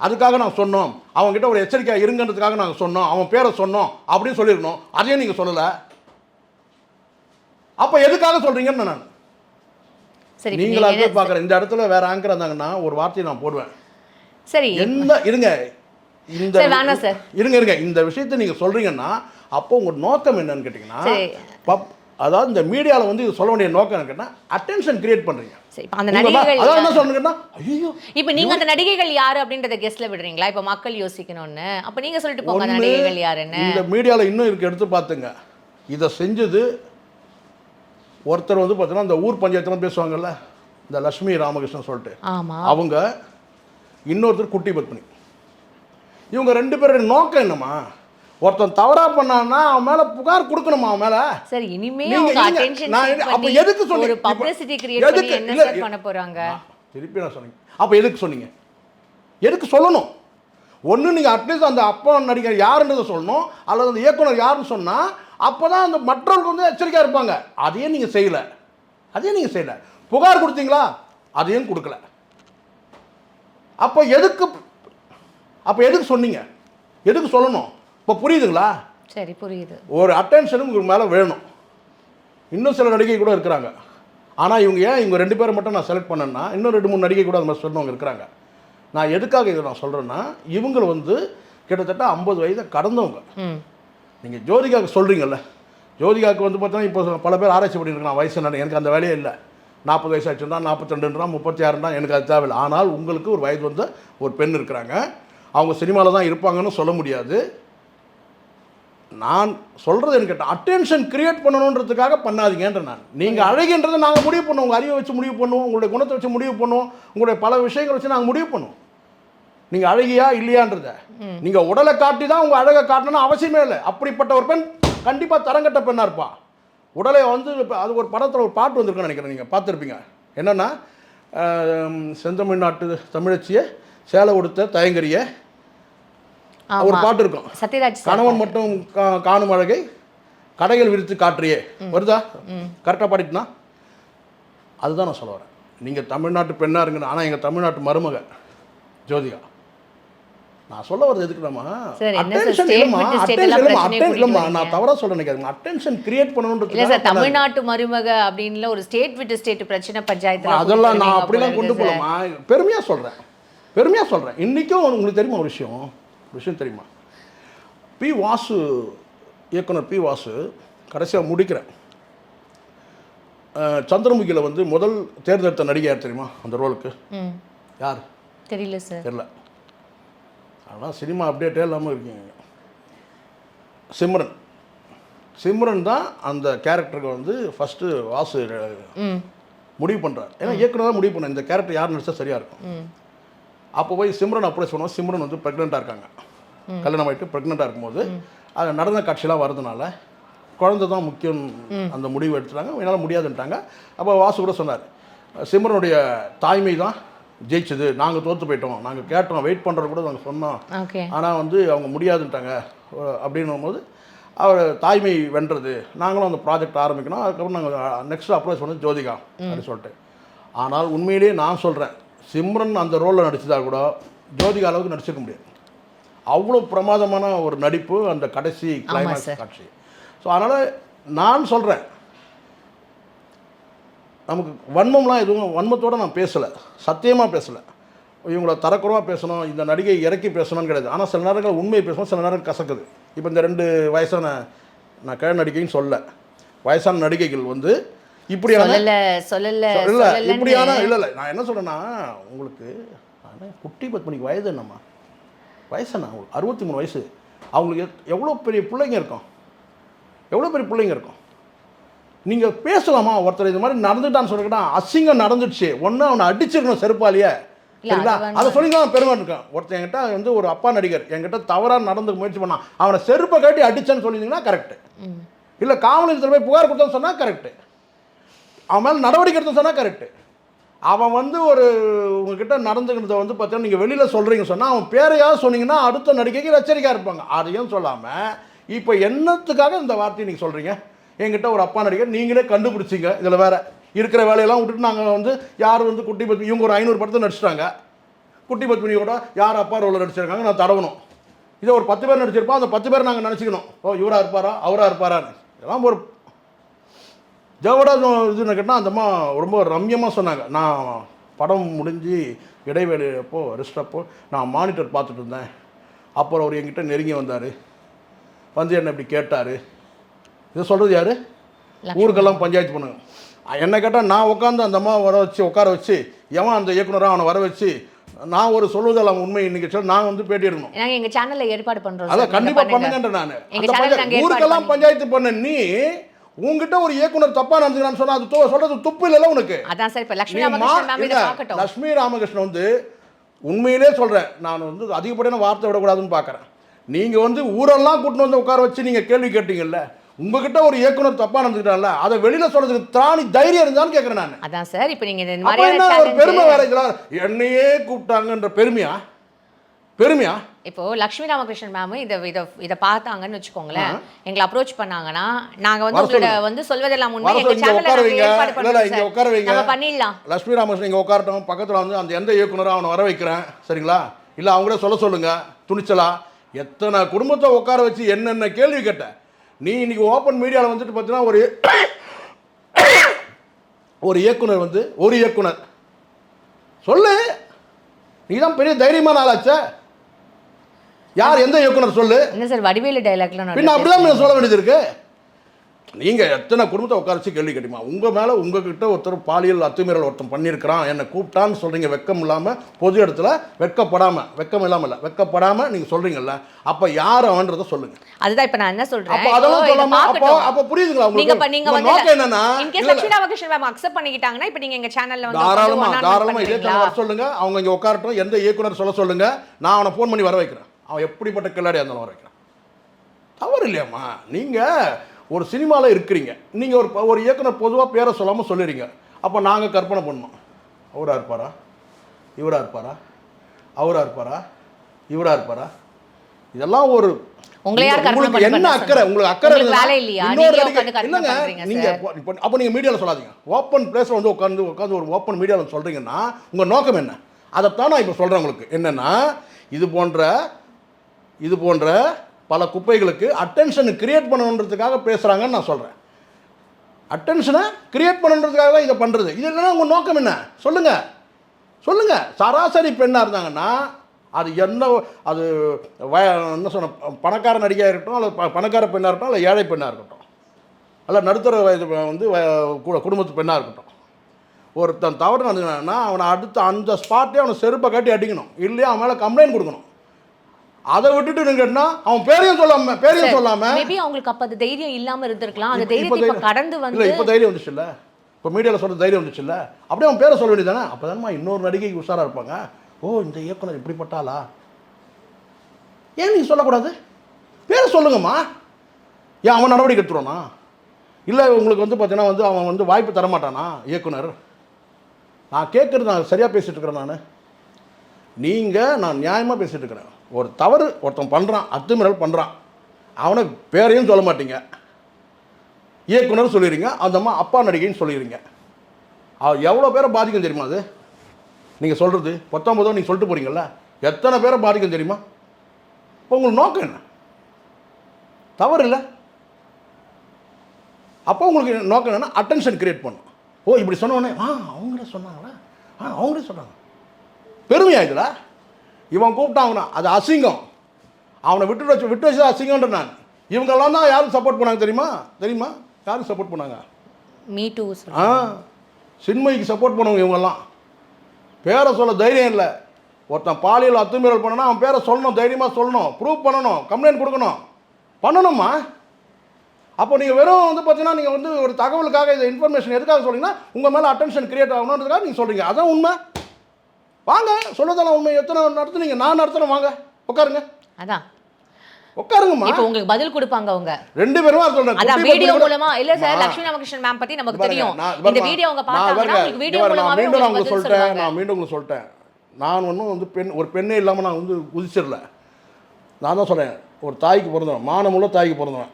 அதுக்காக நாங்கள் சொன்னோம், அவங்ககிட்ட ஒரு எச்சரிக்கையாக இருங்கன்றதுக்காக நாங்கள் சொன்னோம், அவன் பேரை சொன்னோம் அப்படின்னு சொல்லியிருக்கணும். அதையும் நீங்கள் சொல்லலை. அப்போ எதுக்காக சொல்கிறீங்கன்னு நான் நீங்களாக பார்க்குறேன். இந்த இடத்துல வேற ஆங்கர் இருந்தாங்கன்னா ஒரு வார்த்தையை நான் போடுவேன். சரி, இருங்க இந்த விஷயத்தை நீங்கள் சொல்கிறீங்கன்னா அப்போ உங்கள் நோக்கம் என்னன்னு கேட்டிங்கன்னா, அதாவது இந்த மீடியாவில் வந்து இது சொல்ல வேண்டிய நோக்கம் என்னன்னா அட்டென்ஷன் கிரியேட் பண்ணுறீங்க. சரி, இப்ப அந்த நடிகைகள் அதாவது என்ன சொல்லுங்கன்னா ஐயோ இப்ப நீங்க அந்த நடிகைகள் யாரு அப்படின்றத கெஸ்ட்ல விடுறீங்களா? இப்ப மக்கள் யோசிக்கணும்னு. அப்ப நீங்க சொல்லிட்டு போங்க அந்த நடிகைகள் யாருன்னு. இந்த மீடியாவில் இன்னும் இருக்கு, எடுத்து பார்த்துங்க. இதை செஞ்சது ஒருத்தர் வந்து பார்த்தீங்கன்னா இந்த ஊர் பஞ்சாயத்துலாம் பேசுவாங்கல்ல, இந்த லட்சுமி ராமகிருஷ்ணன் சொல்லிட்டு, ஆமா, அவங்க, இன்னொருத்தர் குட்டி பத்மினி. இவங்க 2 பேரோட நோக்கம் என்னம்மா? ஒருத்தன் தவறா பண்ணான்னா அவன் மேல புகார் கொடுக்கணுமா? அவன் மேல சரி, இனிமே நீங்க- அவங்க நீங்க- அட்டென்ஷன் நான் சீக் அப்ப பண்ணி எதுக்கு சொன்னீங்க? ஒரு இப்ப பப்ளிசிட்டி கிரியேட் எதுக்கு? பண்ணி என்ன இல்ல, சார் பண்ண போறாங்க? திருப்பி நான் சொன்னீங்க. அப்ப எதுக்கு சொன்னீங்க? எதுக்கு சொல்லணும்? ஒன்று நீங்கள் அட்லீஸ்ட் அந்த அப்பா நடிகர் யாருன்றதை சொல்லணும், அல்லது அந்த இயக்குனர் யாருன்னு சொன்னால் அப்போ தான் அந்த மற்றவர்களுக்கு வந்து எச்சரிக்கையாக இருப்பாங்க. அதையும் நீங்கள் செய்யலை. புகார் கொடுத்தீங்களா? அதையும் கொடுக்கல. அப்போ எதுக்கு சொன்னீங்க? எதுக்கு சொல்லணும்? இப்போ புரியுதுங்களா? சரி, புரியுது. ஒரு அட்டென்ஷனும் உங்களுக்கு மேலே வேணும். இன்னும் சில நடிகை கூட இருக்கிறாங்க. ஆனால் இவங்க 2 பேரை மட்டும் நான் செலக்ட் பண்ணேன்னா இன்னும் 2-3 நடிகை கூட அது மாதிரி சொன்னவங்க இருக்கிறாங்க. நான் எதுக்காக இதை நான் சொல்கிறேன்னா, இவங்க வந்து கிட்டத்தட்ட 50 வயதை கடந்தவங்க. நீங்கள் ஜோதிகாவுக்கு சொல்கிறீங்கல்ல, ஜோதிகாவுக்கு வந்து பார்த்தீங்கன்னா இப்போ பல பேர் ஆராய்ச்சி பண்ணியிருக்காங்க வயசு என்ன. எனக்கு அந்த வேலையே இல்லை. 40 வயசு ஆச்சுன்னா 42 36 எனக்கு அது தேவையில்லை. ஆனால் உங்களுக்கு ஒரு வயது வந்து ஒரு பெண் இருக்கிறாங்க. அவங்க சினிமாவில் தான் இருப்பாங்கன்னு சொல்ல முடியாது. நான் சொல்கிறது எனக்கு கேட்டால் அட்டென்ஷன் கிரியேட் பண்ணணுன்றதுக்காக பண்ணாதீங்கன்ற. நீங்கள் அழகின்றதை நாங்கள் முடிவு பண்ணுவோம், உங்கள் அறிவை வச்சு முடிவு பண்ணுவோம், உங்களுடைய குணத்தை வச்சு முடிவு பண்ணுவோம், உங்களுடைய பல விஷயங்களை வச்சு நாங்கள் முடிவு பண்ணுவோம். நீங்கள் அழகியா இல்லையான்றத நீங்கள் உடலை காட்டி தான் உங்கள் அழகை காட்டணும்னு அவசியமே இல்லை. அப்படிப்பட்ட ஒரு பெண் கண்டிப்பாக தரங்கட்ட பெண்ணாக இருப்பா. உடலை வந்து அது ஒரு படத்தில் ஒரு பாட்டு வந்திருக்குன்னு நினைக்கிறேன், நீங்கள் பார்த்துருப்பீங்க. என்னென்னா, செந்தமிழ்நாட்டு தமிழச்சியை சேலை உடுத்த தயங்கரிய ஒரு பாட்டு இருக்கும். சத்யராஜ் கணவன் மட்டும் காணும் அழகை கடைகள் விரித்து காற்றியே வருதா? கரெக்டாக பாடிட்டுனா அதுதான் நான் சொல்ல வரேன். நீங்கள் தமிழ்நாட்டு பெண்ணாக இருங்க, ஆனால் எங்கள் தமிழ்நாட்டு மருமக ஜோதிகா. நான் சொல்ல வரது எதுக்குமா? நான் தவறா சொல்ல நினைக்கிறேன். அட்டென்ஷன் கிரியேட் பண்ணணும்ன்றது இல்ல சார், தமிழ்நாட்டு மருமக அப்படின்ல ஒரு ஸ்டேட் விட்டு ஸ்டேட் பிரச்சனை பஞ்சாயத்துல அதெல்லாம் நான் அப்படிலாம் கொண்டு போகலாமா? பெருமையாக சொல்கிறேன். இன்றைக்கும் உங்களுக்கு தெரியுமா ஒரு விஷயம் தெரியுமா? பி. வாசு, இயக்குனர் பி. வாசு கடைசியாக முடிக்கிறேன். சந்திரமுகியில் வந்து முதல் தேர்ந்தெடுத்த நடிகை யார் தெரியுமா அந்த ரோலுக்கு? யார் தெரியல சார். தெரியல. ஆனால் சினிமா அப்டேட்டே இல்லாமல் இருக்கீங்க. சிம்ரன் தான் அந்த கேரக்டருக்கு வந்து ஃபஸ்ட்டு வாசு முடிவு பண்ணுறார். ஏன்னா இயக்குனர் தான் முடிவு பண்ண இந்த கேரக்டர் யார் நடிச்சா சரியாக இருக்கும். அப்போ போய் சிம்ரன் அப்ரோச் பண்ணுவோம். சிம்ரன் வந்து ப்ரெக்னெண்ட்டாக இருக்காங்க. கல்யாணம் ஆகிட்டு ப்ரெக்னெண்ட்டாக இருக்கும்போது அது நடந்த காட்சியெலாம் வரதுனால குழந்தை தான் முக்கியம் அந்த முடிவு எடுத்துட்டாங்க. என்னால் முடியாதுன்ட்டாங்க. அப்போ வாசு கூட சொன்னார், சிம்ரனுடைய தாய்மை தான் ஜெயிச்சது, நாங்கள் தோற்று போயிட்டோம், நாங்கள் கேட்டோம், வெயிட் பண்ணுறது கூட நாங்கள் சொன்னோம், ஆனால் வந்து அவங்க முடியாதுன்ட்டாங்க அப்படின்னும் போது அவர் தாய்மை வென்றது, நாங்களும் அந்த ப்ராஜெக்ட் ஆரம்பிக்கணும். அதுக்கப்புறம் நாங்கள் நெக்ஸ்ட் அப்ரோச் பண்ணது ஜோதிகா அப்படின்னு சொல்லிட்டு. ஆனால் உண்மையிலேயே நான் சொல்கிறேன், சிம்ரன் அந்த ரோலில் நடிச்சதா கூட ஜோதிகா அளவுக்கு நடிச்சிருக்க முடியாது. அவ்வளோ பிரமாதமான ஒரு நடிப்பு அந்த கடைசி கிளைமாக்ஸ் காட்சி. ஸோ அதனால் நான் சொல்கிறேன், நமக்கு வன்மம்லாம் எதுவும் வன்மத்தோடு நான் பேசலை, சத்தியமாக பேசலை. இவங்கள தரக்குறவாக பேசணும், இந்த நடிகை இறக்கி பேசணும்னு கிடையாது. ஆனால் சில நேரங்கள் உண்மையை பேசணும், சில நேரம் கசக்குது. இப்போ இந்த 2 வயசான, நான் கிழ நடிகைன்னு சொல்ல, வயசான நடிகைகள் வந்து இப்படியான இல்லை நான் என்ன சொல்கிறேன்னா, உங்களுக்கு குட்டி பத்மினிக்கு வயது என்னம்மா? வயசு என்ன? 63 வயசு. அவங்களுக்கு எவ்வளோ பெரிய பிள்ளைங்க இருக்கும், நீங்கள் பேசலாமா? ஒருத்தர் இது மாதிரி நடந்துட்டான்னு சொல்லிக்கிட்டா அசிங்கம் நடந்துடுச்சு, ஒன்று அவனை அடிச்சிருக்கணும் செருப்பாலேயே, சரிங்களா? அதை சொல்லிக்கலாம் பெருமை இருக்கேன். ஒருத்தர் என்கிட்ட வந்து ஒரு அப்பா நடிகர் என்கிட்ட தவறாக நடந்து முயற்சி பண்ணான், அவனை செருப்பை காட்டி அடிச்சேன்னு சொல்லியிருந்தீங்கன்னா கரெக்டு. இல்லை காவல் நிலையத்தில் போய் புகார் கொடுத்தான்னு சொன்னால் கரெக்டு. அவன் மேலே நடவடிக்கை எடுத்து சொன்னால் கரெக்டு. அவன் வந்து ஒரு உங்ககிட்ட நடந்துக்கிறத வந்து பார்த்தீங்கன்னா நீங்கள் வெளியில் சொல்கிறீங்க சொன்னால் அவன் பேரையாவது சொன்னீங்கன்னா அடுத்த நடிகைக்கு எச்சரிக்கையாக இருப்பாங்க. அதையும் சொல்லாமல் இப்போ என்னத்துக்காக இந்த வார்த்தையை நீங்கள் சொல்கிறீங்க? என்கிட்ட ஒரு அப்பா நடிகர் நீங்களே கண்டுபிடிச்சிங்க. இதில் வேறு இருக்கிற வேலையெல்லாம் விட்டுட்டு நாங்கள் வந்து யார் வந்து குட்டி பத்மினி, இவங்க ஒரு 500 படத்தை நடிச்சிட்டாங்க. குட்டி பத்மினியோட யார் அப்பா ரோலில் நடிச்சிருக்காங்க நான் தடவணும். இதை ஒரு 10 பேர் நடிச்சிருப்போம், அந்த 10 பேர் நாங்கள் நினச்சிக்கணும், ஓ இவராக இருப்பாரா அவராக இருப்பாரான்னு. இதெல்லாம் ஒரு ஜவடா இதுன்னு கேட்டால் அந்தம்மா ரொம்ப ரம்யமாக சொன்னாங்க. நான் படம் முடிஞ்சு இடைவேளை அப்போ ரெஸ்ட் அப்போ நான் மானிட்டர் பார்த்துட்டு இருந்தேன். அப்புறம் அவர் என்கிட்ட நெருங்கி வந்தார், வந்து என்னை இப்படி கேட்டார். இதை சொல்கிறது யார்? ஊருக்கெல்லாம் பஞ்சாயத்து பண்ணுங்க. என்ன கேட்டால் நான் உட்காந்து அந்த அம்மா உட்கார வச்சு எவன் அந்த இயக்குனராக அவனை வர வச்சு நான் ஒரு சொல்லுதல் உண்மை இன்னைக்கு நான் வந்து பேட்டி எடுக்கணும். நாங்க எங்க சேனல்ல ஏற்பாடு பண்றோம். அதான் கண்டிப்பா பண்ணுங்கன்ற நான் ஊருக்கெல்லாம் பஞ்சாயத்து பண்ண நீ உங்ககிட்ட ஒரு இயக்குனர் தப்பா நடந்துக்கிறான்னு சொன்னா அது சொல்றது துப்பு இல்லைல்ல உனக்கு. அதான் சார் இப்ப லட்சுமி ராமகிருஷ்ணன் மேம் இத பார்க்கட்டும். லட்சுமி ராமகிருஷ்ணன் வந்து உண்மையிலே சொல்றேன், நான் வந்து அதிகப்படியான வார்த்தை விடக்கூடாதுன்னு பார்க்குறேன். நீங்க வந்து ஊரெல்லாம் கூட்டிட்டு வந்து உட்கார வச்சு நீங்க கேள்வி கேட்டீங்கல்ல, உங்ககிட்ட ஒரு இயக்குனர் தப்பா நடந்துக்கிட்டான்ல அதை வெளியில சொல்றதுக்கு திராணி தைரியம் இருந்தான்னு கேட்கறேன் நான். அதான் சார் இப்போ நீங்க இந்த மாதிரி ஒரு பெருமை வேற இதெல்லாம் என்னையே கூப்பிட்டாங்கன்ற பெருமையா பெருமையா? இப்போ லட்சுமி ராமகிருஷ்ணன் மேம் இத பார்த்தாங்கன்னு வச்சுக்கோங்களேன், எங்களை அப்ரோச் பண்ணாங்கன்னா நாங்க வந்து உங்களோட வந்து சொல்வதெல்லாம் உண்மை எங்க சேனல்ல ஏற்பாடு பண்ணுவோம். நம்ம பண்ணிடலாம். லட்சுமி ராமகிருஷ்ணன் இங்க உட்காரட்டும், பக்கத்துல வந்து அந்த எந்த இயக்குனரா அவனை வர வைக்கிறேன் சரிங்களா, இல்ல அவங்களே சொல்லுங்க துணிச்சலா. எத்தனை குடும்பத்தை உட்கார வச்சு என்னென்ன கேள்வி கேட்ட நீ இன்னைக்கு ஓப்பன் மீடியாவில் வந்துட்டு பார்த்தீங்கன்னா ஒரு இயக்குனர் வந்து ஒரு இயக்குனர் சொல்லு, நீ தான் பெரிய தைரியமான ஆளாச்சே. யார் எந்த இயக்குனர் சொல்லு. என்ன சார் வடிவேலு டைலாக்ல பின்ன அப்படிதான் சொல்ல வேண்டியது இருக்கு. நீங்க எத்தனை குடும்பத்தை உட்கார வச்சு கேள்வி கேட்டீமா, உங்க மேல உங்ககிட்ட ஒருத்தர் பாலியல் அத்துமீறல் ஒருத்தன் பண்ணியிருக்கிறான் என்னை கூப்பிட்டான்னு சொல்றீங்க, வெக்கம் இல்லாம பொது இடத்துல வெக்கம் இல்லாம வெக்கப்படாம நீங்க சொல்றீங்கல்ல, அப்ப யார் அவன்றத சொல்லுங்க. அதுதான் இப்ப நான் என்ன சொல்றேன், அப்ப அதெல்லாம் சொல்லாம அப்ப புரியுதுங்களா உங்களுக்கு? நீங்க நோக்கம் என்னன்னா in case Lakshmi Ramakrishnan ma'am accept பண்ணிக்கிட்டாங்கன்னா இப்ப நீங்க எங்க சேனல்ல வந்து தாராளமா இதே வர சொல்லுங்க, அவங்க இங்க உட்காரட்டும், எந்த இயக்குனர் சொல்ல சொல்லுங்க, நான் அவனை போன் பண்ணி வர வைக்கிறேன். அவன் எப்படிப்பட்ட கில்லாடியா இருந்தாலும் வர வைக்கிறேன். தவறு இல்லையாம்மா? நீங்க ஒரு சினிமாவில் இருக்கிறீங்க, நீங்கள் ஒரு இயக்குனர் பொதுவாக பேரை சொல்லாமல் சொல்லிடுறீங்க. அப்போ நாங்கள் கற்பனை பண்ணோம், அவராக இருப்பாரா, இவராக இருப்பாரா, அவராக இருப்பாரா, இவராக இருப்பாரா? இதெல்லாம் ஒரு உங்களுக்கு என்ன அக்கறை? உங்களுக்கு அக்கறை இல்லைங்க. நீங்கள் அப்போ நீங்கள் மீடியாவில் சொல்லாதீங்க. ஓப்பன் பிளேஸில் வந்து உட்காந்து ஒரு ஓப்பன் மீடியாவில் சொல்கிறீங்கன்னா உங்கள் நோக்கம் என்ன? அதைத்தான் நான் இப்போ சொல்கிறேன் உங்களுக்கு. என்னென்னா இது போன்ற பல குப்பைகளுக்கு அட்டென்ஷனை கிரியேட் பண்ணணுன்றதுக்காக பேசுகிறாங்கன்னு நான் சொல்கிறேன். அட்டென்ஷனை கிரியேட் பண்ணணுன்றதுக்காக தான் இதை பண்ணுறது. இது இல்லைன்னா உங்கள் நோக்கம் என்ன சொல்லுங்கள். சராசரி பெண்ணாக இருந்தாங்கன்னா அது என்ன சொன்ன பணக்கார நடிகையாக இருக்கட்டும், அல்லது பணக்கார பெண்ணாக இருக்கட்டும், அல்ல ஏழை பெண்ணாக இருக்கட்டும், அல்ல நடுத்தர வயது வந்து குடும்பத்து பெண்ணாக இருக்கட்டும், ஒருத்தன் தவறு நடந்துங்கன்னா அவனை அடுத்த அந்த ஸ்பாட்டே அவனை செருப்பை காட்டி அடிக்கணும், இல்லையா அவன் மேலே கம்ப்ளைண்ட் கொடுக்கணும். அதை விட்டுட்டு நீங்கன்னா அவன் பேரையும் சொல்லாம மேபி அவங்களுக்கு அப்ப அது தைரியம் இல்லாம இருந்திருக்கலாம். அந்த தைரியத்தை இப்ப கடந்து வந்து இல்ல இப்ப தைரியம் வந்துச்சு இல்ல, இப்ப மீடியால சொல்ற தைரியம் வந்துச்சு இல்ல, அப்படியே அவன் பேரை சொல்ல வேண்டியதானே. அப்பதானமா இன்னொரு நடிகைக்கு உஷாரா இருப்பாங்க. ஓ இந்த இயக்குனர் இப்படிப்பட்டாளா, ஏன் நீங்க சொல்லக்கூடாது? பேரை சொல்லுங்கம்மா. ஏன் அவன் நடவடிக்கை எடுத்துருவானா? இல்லை உங்களுக்கு வந்து பார்த்தீங்கன்னா வந்து அவன் வந்து வாய்ப்பு தரமாட்டானா இயக்குனர்? நான் கேட்குறது நான் சரியாக பேசிகிட்டு இருக்கிறேன். நான் நியாயமாக பேசிகிட்டு இருக்கிறேன். ஒரு தவறு ஒருத்தன் பண்ணுறான், அத்துமீறல் பண்ணுறான், அவனை பேரையும் சொல்ல மாட்டீங்க, இயக்குனர் சொல்லிடுறீங்க, அந்த அம்மா அப்பா நடிகைன்னு சொல்லிடுறீங்க. எவ்வளோ பேரை பாதிக்கும் தெரியுமா அது? நீங்கள் சொல்கிறது 19 நீங்கள் சொல்லிட்டு போகிறீங்கல்ல, எத்தனை பேரை பாதிக்கும் தெரியுமா? இப்போ உங்களுக்கு நோக்கம் என்ன? தவறு இல்லை. அப்போ உங்களுக்கு நோக்கம் என்னன்னா அட்டென்ஷன் கிரியேட் பண்ணும். ஓ இப்படி சொன்னோடனே அவங்களே சொன்னாங்களா, அவங்களே சொன்னாங்க, பெருமையாயிடுதா? இவன் கூப்பிட்டாங்கன்னா அது அசிங்கம், அவனை விட்டு வச்சு அசிங்கன்ற நான். இவங்கெல்லாம் தான் யாரும் சப்போர்ட் பண்ணாங்க தெரியுமா? யாரும் சப்போர்ட் பண்ணாங்க? Me two. சின்மைக்கு சப்போர்ட் பண்ணுவாங்க இவங்கெல்லாம். பேரை சொல்ல தைரியம் இல்லை. ஒருத்தன் பாலியல் அத்துமீறல் பண்ணனா அவன் பேரை சொல்லணும், தைரியமாக சொல்லணும், ப்ரூவ் பண்ணணும், கம்ப்ளைண்ட் பண்ணணுமா? அப்போ நீங்கள் வெறும் வந்து பார்த்தீங்கன்னா நீங்கள் வந்து ஒரு தகவலுக்காக இந்த இன்ஃபர்மேஷன் எதுக்காக சொல்றீங்கன்னா உங்கள் மேலே அட்டென்ஷன் கிரியேட் ஆகணுன்றதுக்காக நீங்கள் சொல்கிறீங்க. அதான் உண்மை. வாங்க சொல்லதெல்லாம் உண்மை. எத்தனை நடத்துனீங்க? நான் நடத்துகிறேன், வாங்க உட்காருங்க. அதான் உட்காருங்கம்மா. இப்போ உங்களுக்கு பதில் கொடுப்பாங்க அவங்க ரெண்டு பேரும். சொல்றேன் அதான் வீடியோ மூலமா. இல்ல சார், லட்சுமி ராமகிருஷ்ணன் மேம் பத்தி நமக்கு தெரியும். இந்த வீடியோ அவங்க பார்த்தாங்கன்னா உங்களுக்கு வீடியோ மூலமாவே உங்களுக்கு சொல்றேன். நான் மீண்டும் உங்களுக்கு சொல்லிட்டேன். நான் ஒன்றும் வந்து ஒரு பெண்ணே இல்லாமல் நான் வந்து குதிச்சிடல. நான் தான் சொல்கிறேன், ஒரு தாய்க்கு பிறந்தவன், மானமுள்ள தாய்க்கு பிறந்தவன்.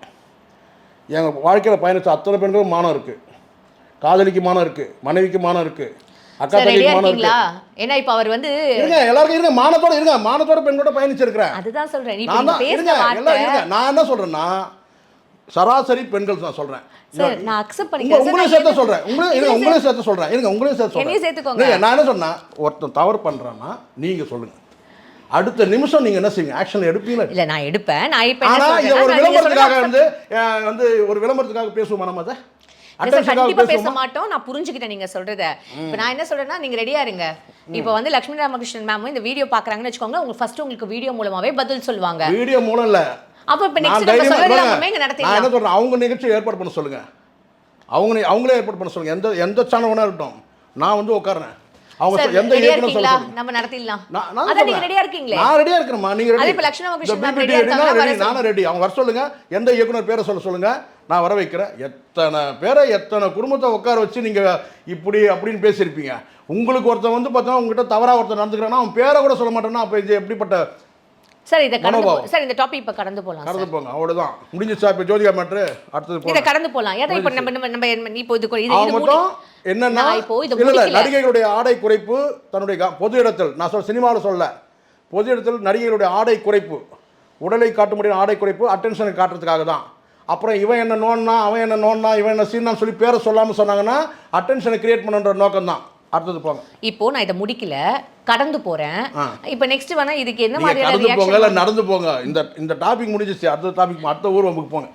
எங்கள் வாழ்க்கையில் பயணித்த அத்தனை பெண்களும் மானம் இருக்குது, காதலிக்கு மானம் இருக்குது, மனைவிக்கு மானம் இருக்குது, அக்கா தங்கச்சிக்கு மானம் இருக்குது. ஏன்னா இப்போ அவர் வந்து எல்லாருக்கும் இருங்க, மானத்தோட பெண்ணோட பயணிச்சிருக்கிறேன். அதுதான் சொல்கிறேன். நான் என்ன சொல்கிறேன்னா சராசரி பெண்கள் நான் சொல்கிறேன். நான் அக்செப்ட் பண்ணிக்கிறேன். உங்களையும் சேர்த்து சொல்கிறேன். உங்களையும் சேர்த்து சொல்கிறேன். நான் என்ன சொன்னேன், ஒருத்தன் தவறு பண்ணுறான்னா நீங்கள் சொல்லுங்கள், அடுத்த நிமிஷம் நீங்க என்ன செய்வீங்க? ஆக்ஷன் எடுப்பீங்களா? இல்ல நான் எடுப்பேன். நான் இப்ப என்ன சொல்றேன், ஒரு விளம்பரத்துக்காக வந்து ஒரு விளம்பரத்துக்காக பேசுவோமா நம்ம? அதை அட்டென்ஷனுக்காக கண்டிப்பா பேச பேசுவோமா? மாட்டோம். நான் புரிஞ்சுக்கிட்டேன் நீங்க சொல்றத. இப்போ நான் என்ன சொல்றேன்னா நீங்க ரெடியா இருங்க. இப்போ வந்து லட்சுமி ராமகிருஷ்ணன் மேம் இந்த வீடியோ பாக்குறாங்கன்னு வச்சுக்கோங்க. உங்களுக்கு ஃபர்ஸ்ட் உங்களுக்கு வீடியோ மூலமாவே பதில் சொல்லுவாங்க. வீடியோ மூலம் இல்ல, அப்ப இப்ப நான் நெக்ஸ்ட் நம்ம தைரியமா சொல்றதெல்லாம் இல்லைங்க. இங்க நான் நடத்திடலாம். என்ன சொல்றேன், அவங்க நிகழ்ச்சி ஏற்பாடு பண்ண சொல்லுங்க. அவங்களே ஏற்பாடு பண்ண சொல்லுங்க. எந்த சேனல் வேணா இருக்கட்டும், நான் வந்து உட்கார்றேன். அவங்க சார், எந்த ரெடியா இயக்குனர் சொல்ல இருக்கீங்களா? சொல்லுங்க. நம்ம நடத்திடலாம். நான் அதான் நீங்க சொல்றேன். ரெடியா இருக்கீங்களே? நான் ரெடியா இருக்கிறேம்மா, நீங்க அதே ரெடி. இப்ப லட்சுமி ராமகிருஷ்ணன் மேம் BBT ரெடியா ரெடினா இருக்காங்க. ரெடி, நானும் ரெடி. அவங்க வர சொல்லுங்க, எந்த இயக்குனர் பேரை சொல்லுங்க, நான் வர வைக்கிறேன். எத்தனை பேரை எத்தனை குடும்பத்தை உட்கார வச்சு நீங்க இப்படி அப்படின்னு பேசியிருப்பீங்க. உங்களுக்கு ஒருத்தன் வந்து பார்த்தா உங்ககிட்ட தவறா ஒருத்தன் நடந்துக்கிறான்னா அவன் பேரை கூட சொல்ல மாட்டேன்னா அப்போ இது எப்படிப்பட்ட சார் இத கடந்து மனோபாவம். சார் இந்த டாபிக் இப்ப கடந்து போலாம் சார். கடந்து போங்க, அவ்வளவுதான் முடிஞ்சிச்சா? இப்போ ஜோதிகா மேட்ரு அடுத்தது இத போங்க. கடந்து போலாம். ஏதா இப்போ நம்ம இப்போ இது அவங்க மட்டும் என்னன்னா நான் இப்போ இது இல்ல முடிக்கல. நடிகைகளுடைய ஆடை குறைப்பு தன்னுடைய பொது இடத்தில், நான் சொல்ல சினிமாவில் சொல்ல, பொது இடத்தில் நடிகைகளுடைய ஆடை குறைப்பு, உடலை காட்ட முடியும் ஆடை குறைப்பு அட்டென்ஷனை காட்டுறதுக்காக தான். அப்புறம் இவன் என்ன நோன்னா அவன் என்ன நோன்னா இவன் என்ன சீனான்னு சொல்லி பேரை சொல்லாமல் சொன்னாங்கன்னா அட்டென்ஷனை கிரியேட் பண்ணுன்ற நோக்கம் தான். அடுத்தது போங்க. இப்போ நான் இத முடிக்கல, கடந்து போறேன். இப்போ நெக்ஸ்ட் வேணா இதுக்கு என்ன நீங்க மாதிரியான கடந்து போங்க ரியாக்ஷன் இல்ல நடந்து போங்க. இந்த டாபிக் முடிஞ்சிச்சு. அடுத்த டாபிக் அடுத்த ஊர் உங்களுக்கு போங்க.